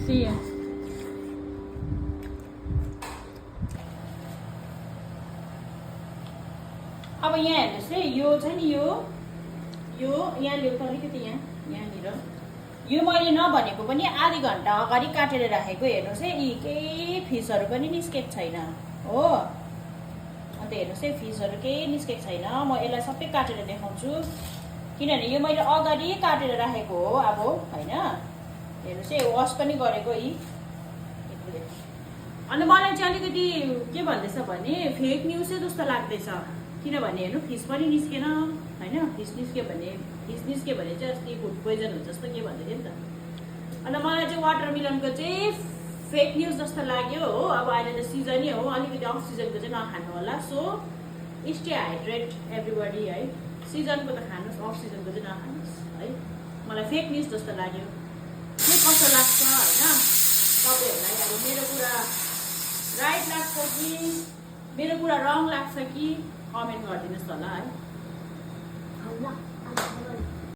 See you. अब यहाँ हेर्नुहोस् है, यो छ नि यो यहाँ ल्याउ त अलिकति यहाँनिर यो मैले नभनेको पनि आधी घन्टा अगाडि काटेर राखेको हेर्नुहोस् है, यी केही फिसहरू पनि निस्केको छैन हो। अन्त हेर्नुहोस् है, फिसहरू केही निस्केको छैन। म यसलाई सबै काटेर देखाउँछु किनभने यो मैले अगाडि काटेर राखेको हो अब होइन। हेर्नुहोस् है, वास पनि गरेको यी। अनि मलाई चाहिँ अलिकति के भन्दैछ भने फेक न्युजै जस्तो लाग्दैछ किनभने हेर्नु फिस पनि निस्केन होइन। फिस निस्क्यो भने चाहिँ अस्ति फुड पोइजन हुन्छ जस्तो के भन्दै थियो नि त। अन्त मलाई चाहिँ वाटरमेलनको चाहिँ फेक न्युज जस्तो लाग्यो हो। अब अहिले त सिजनै हो, अलिकति अफ सिजनको चाहिँ नखानु होला। सो स्टे हाइड्रेट एभ्रिबडी है। सिजनको त खानुहोस्, अफ सिजनको चाहिँ नखानुहोस् है। मलाई फेक न्युज जस्तो लाग्यो। के कस्तो लाग्छ होइन तपाईँहरूलाई? अब मेरो कुरा राइट लाग्छ कि मेरो कुरा रङ लाग्छ कि कमेन्ट गरिदिनुहोस् होला है।